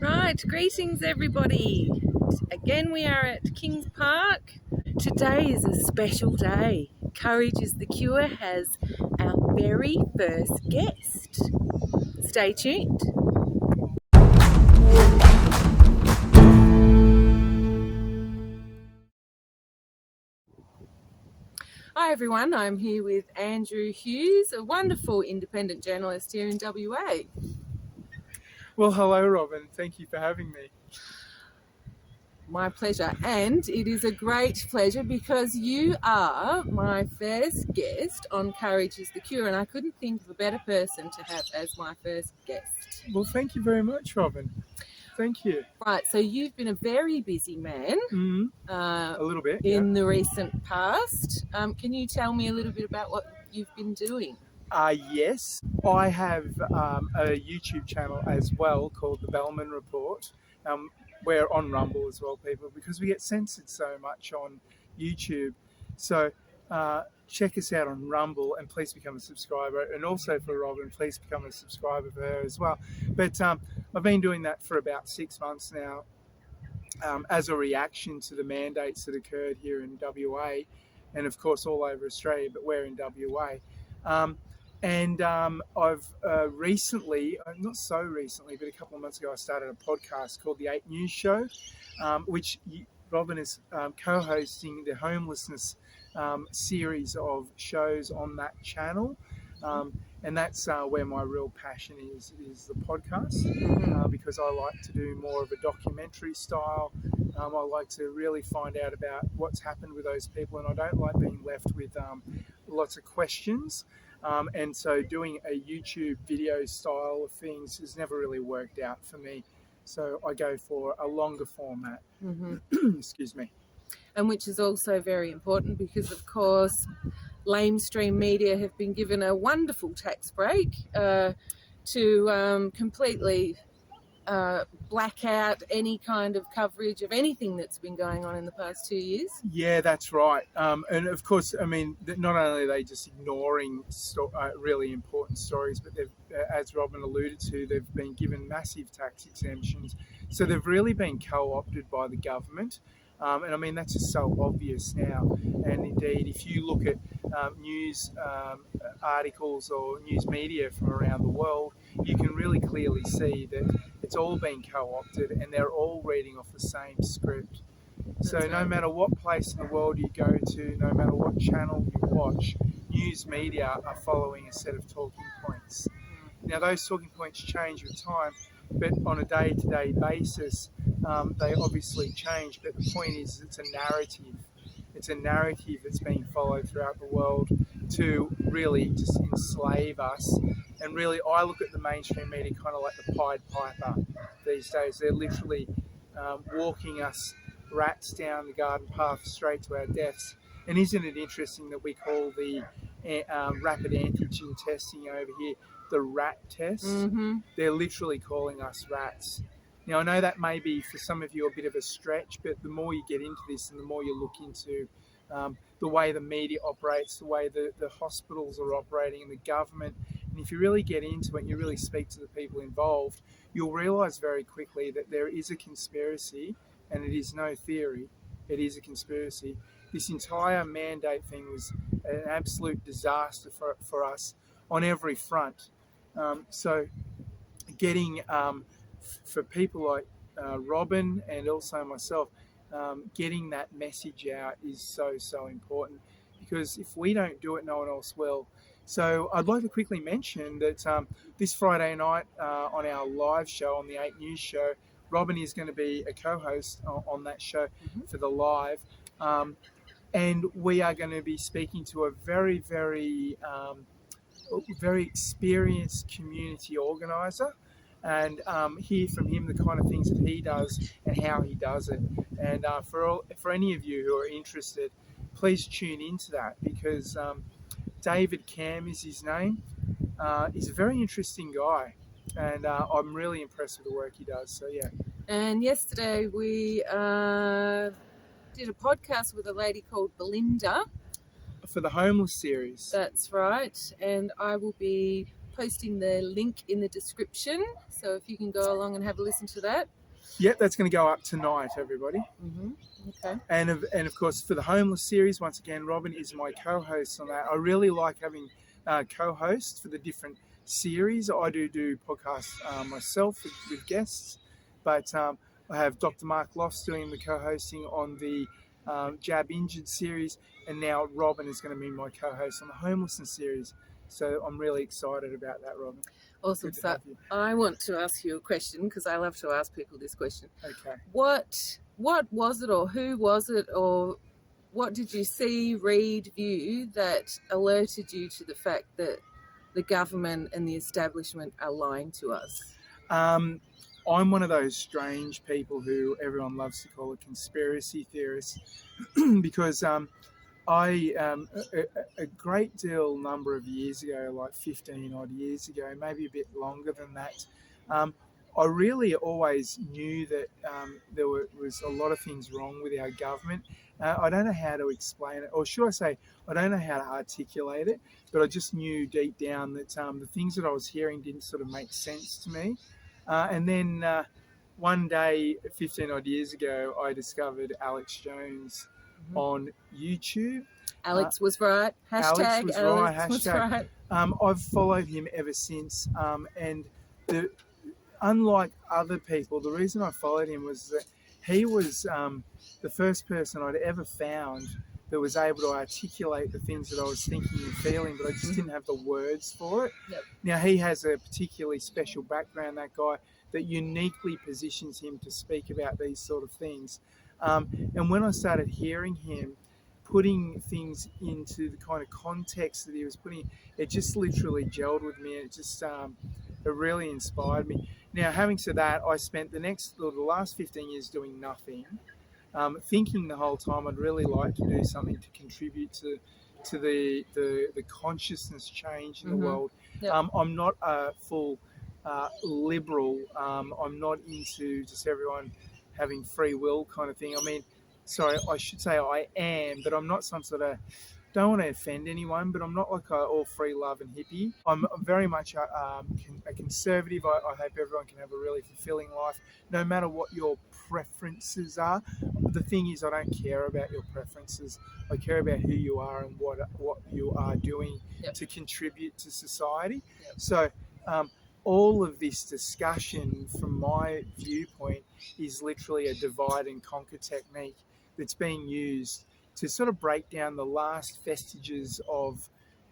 Right, greetings everybody. Again we are at Kings Park. Today is a special day. Courage is the Cure has our very first guest. Stay tuned. Hi everyone, I'm here with Andrew Hughes, a wonderful independent journalist here in WA. Well, hello, Robyn. Thank you for having me. My pleasure, and it is a great pleasure because you are my first guest on Courage is the Cure, and I couldn't think of a better person to have as my first guest. Well, thank you very much, Robyn. Thank you. Right, so you've been a very busy man A little bit, in the recent past. Can you tell me a little bit about what you've been doing? Yes, I have a YouTube channel as well called the Bellman Report. We're on Rumble as well, people, because we get censored so much on YouTube. So check us out on Rumble and please become a subscriber. And also for Robyn, please become a subscriber for her as well. But I've been doing that for about 6 months now as a reaction to the mandates that occurred here in WA and, of course, all over Australia, but we're in WA. I've recently, not so recently, but a couple of months ago, I started a podcast called The 8 News Show, which Robyn is co-hosting the homelessness series of shows on that channel. And that's where my real passion is the podcast, because I like to do more of a documentary style. I like to really find out about what's happened with those people, and I don't like being left with lots of questions. And so doing a YouTube video style of things has never really worked out for me. So I go for a longer format. Excuse me. And which is also very important because, of course, Lamestream media have been given a wonderful tax break to completely black out any kind of coverage of anything that's been going on in the past 2 years. Yeah, that's right. And of course, I mean, not only are they just ignoring really important stories, but they've, as Robyn alluded to, they've been given massive tax exemptions. So they've really been co-opted by the government. And I mean, that's just so obvious now. And indeed, if you look at news articles or news media from around the world, you can really clearly see that it's all been co-opted and they're all reading off the same script. So no matter what place in the world you go to, no matter what channel you watch, news media are following a set of talking points. Now, those talking points change with time, but on a day-to-day basis, they obviously change. But the point is, it's a narrative. It's a narrative that's being followed throughout the world to really just enslave us. And really, I look at the mainstream media kind of like the Pied Piper these days. They're literally walking us rats down the garden path straight to our deaths. And isn't it interesting that we call the rapid antigen testing over here the rat test? They're literally calling us rats. Now, I know that may be for some of you a bit of a stretch, but the more you get into this and the more you look into the way the media operates, the way the hospitals are operating and the government, and if you really get into it and you really speak to the people involved, you'll realise very quickly that there is a conspiracy, and it is no theory, it is a conspiracy. This entire mandate thing was an absolute disaster for us on every front. So getting, for people like Robyn and also myself, getting that message out is so important, because if we don't do it, no one else will. So I'd like to quickly mention that this Friday night on our live show, on the 8 News Show, Robyn is going to be a co-host on that show for the live. And we are going to be speaking to a very experienced community organizer, and hear from him the kind of things that he does and how he does it. And for any of you who are interested, please tune into that, because David Cam is his name. He's a very interesting guy, and I'm really impressed with the work he does. So yeah. And yesterday we did a podcast with a lady called Belinda for the homeless series. That's right, and I will be posting the link in the description So if you can go along and have a listen to that. Yep, that's going to go up tonight, everybody. Okay. And of course, for the Homeless series, once again, Robyn is my co-host on that. I really like having co-hosts for the different series. I do podcasts myself with guests, but I have Dr. Mark Loss doing the co-hosting on the Jab Injured series, and now Robyn is going to be my co-host on the Homelessness series. So I'm really excited about that, Robyn. Awesome. So I want to ask you a question, because I love to ask people this question. Okay. What was it, or who was it, or what did you see, read, view that alerted you to the fact that the government and the establishment are lying to us? I'm one of those strange people who everyone loves to call a conspiracy theorist because I a great deal number of years ago, like 15 odd years ago, maybe a bit longer than that, I really always knew that there was a lot of things wrong with our government. I don't know how to explain it, or should I say, I don't know how to articulate it, but I just knew deep down that the things that I was hearing didn't sort of make sense to me. And then one day, 15 odd years ago, I discovered Alex Jones on YouTube. Alex was right. Hashtag Alex was right. I've followed him ever since. And unlike other people, the reason I followed him was that he was the first person I'd ever found that was able to articulate the things that I was thinking and feeling, but I just didn't have the words for it. Yep. Now, he has a particularly special background, that guy, that uniquely positions him to speak about these sort of things. And when I started hearing him putting things into the kind of context that he was putting, it just literally gelled with me. It just, it really inspired me. Now, having said that, I spent the last 15 years doing nothing, thinking the whole time I'd really like to do something to contribute to the consciousness change in the world. Yep. I'm not a full liberal. I'm not into just everyone having free will kind of thing. I mean, sorry, I should say I am, but I'm not some sort of, don't want to offend anyone, but I'm not like all free love and hippie. I'm very much a conservative. I hope everyone can have a really fulfilling life, no matter what your preferences are. The thing is, I don't care about your preferences. I care about who you are and what you are doing to contribute to society. Yep. So all of this discussion, from my viewpoint, is literally a divide and conquer technique that's being used to sort of break down the last vestiges of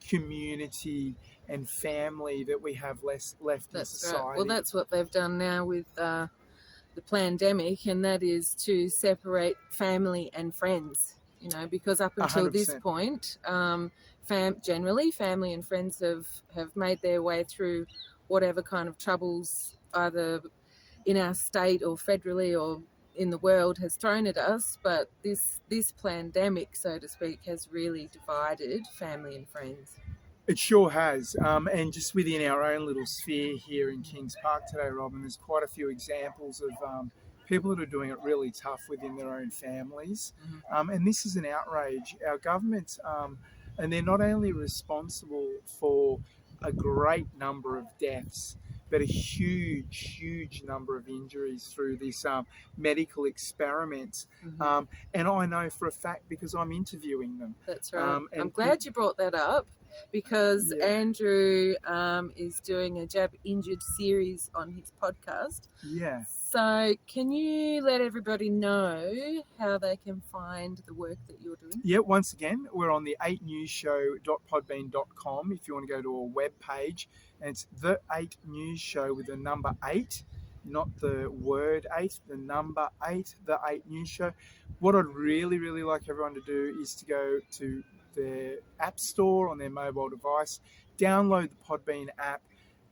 community and family that we have left in society. Right. Well, that's what they've done now with the pandemic, and that is to separate family and friends. You know, because up until 100%. this point, generally family and friends have made their way through whatever kind of troubles either in our state or federally or in the world has thrown at us, but this pandemic, so to speak, has really divided family and friends. It sure has, and just within our own little sphere here in Kings Park today, Robyn, there's quite a few examples of people that are doing it really tough within their own families, and this is an outrage. Our government, and they're not only responsible for a great number of deaths, but a huge number of injuries through this medical experiment. And I know for a fact because I'm interviewing them. That's right. I'm glad you brought that up, because Andrew is doing a Jab Injured series on his podcast. Yeah. So can you let everybody know how they can find the work that you're doing? Yeah, once again, we're on the 8newsshow.podbean.com if you want to go to a web page. And it's the 8 News Show with the number 8, not the word 8, the number 8, the 8 News Show. What I'd really like everyone to do is to go to their app store on their mobile device, download the Podbean app,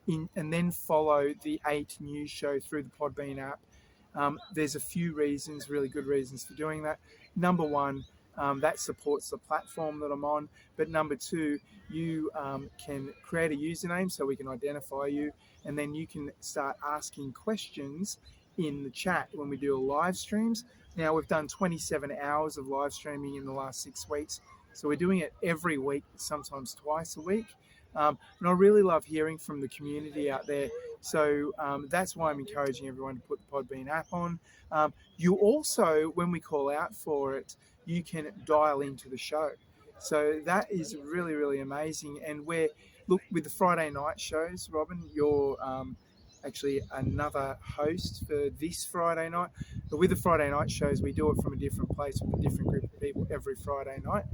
and then follow the 8 News Show through the Podbean app. There's a few reasons, really good reasons for doing that. Number one, that supports the platform that I'm on. But number two, you can create a username so we can identify you, and then you can start asking questions in the chat when we do live streams. Now, we've done 27 hours of live streaming in the last 6 weeks. So we're doing it every week, sometimes twice a week. And I really love hearing from the community out there. So that's why I'm encouraging everyone to put the Podbean app on. You also, when we call out for it, you can dial into the show. So that is really, really amazing. And look, with the Friday night shows, Robyn, you're actually another host for this Friday night. But with the Friday night shows, we do it from a different place with a different group of people every Friday night.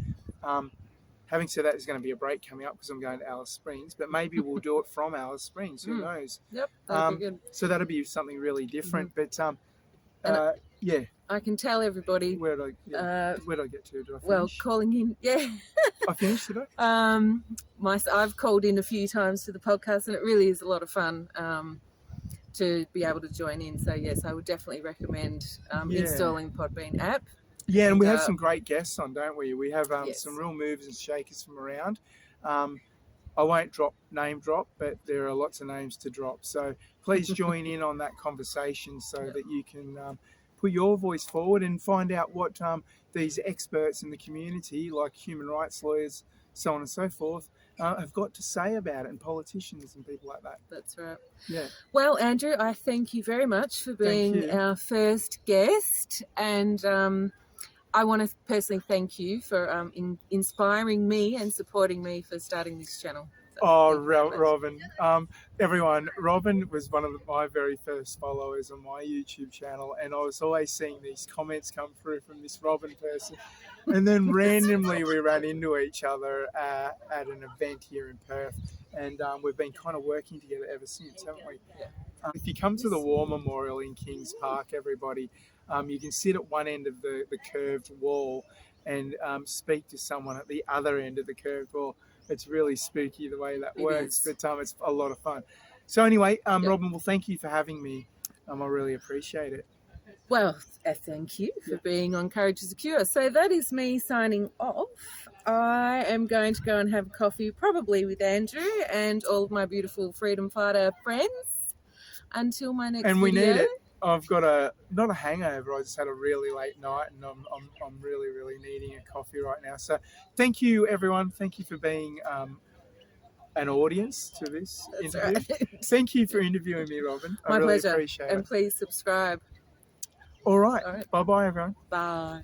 Having said that, there's going to be a break coming up because I'm going to Alice Springs, but maybe we'll do it from Alice Springs. Who knows? Yep, that'll be good. So that'll be something really different. But yeah, I can tell everybody. Where did I get to? Did I finish? Well, calling in, yeah. I finished today. I've called in a few times to the podcast, and it really is a lot of fun to be able to join in. So yes, I would definitely recommend installing the Podbean app. Yeah, and we have some great guests on, don't we? We have some real movers and shakers from around. I won't name drop, but there are lots of names to drop. So please join in on that conversation so that you can put your voice forward and find out what these experts in the community, like human rights lawyers, so on and so forth, have got to say about it, and politicians and people like that. That's right. Yeah. Well, Andrew, I thank you very much for being our first guest, and I want to personally thank you for inspiring me and supporting me for starting this channel. So Robyn. Everyone, Robyn was one of my very first followers on my YouTube channel, and I was always seeing these comments come through from this Robyn person. And then randomly we ran into each other at an event here in Perth, and we've been kind of working together ever since, haven't we? Yeah. If you come to the War Memorial in Kings Park, everybody, you can sit at one end of the curved wall and speak to someone at the other end of the curved wall. It's really spooky the way that works, but it's a lot of fun. So anyway, Robyn, well, thank you for having me. I really appreciate it. Well, thank you for being on Courage is a Cure. So that is me signing off. I am going to go and have coffee, probably with Andrew and all of my beautiful freedom fighter friends, until my next video. And we need it. I've got not a hangover. I just had a really late night, and I'm really, really needing a coffee right now. So thank you, everyone. Thank you for being an audience to this interview. Right. Thank you for interviewing me, Robyn. I really appreciate it. And please subscribe. All right. Bye-bye, everyone. Bye.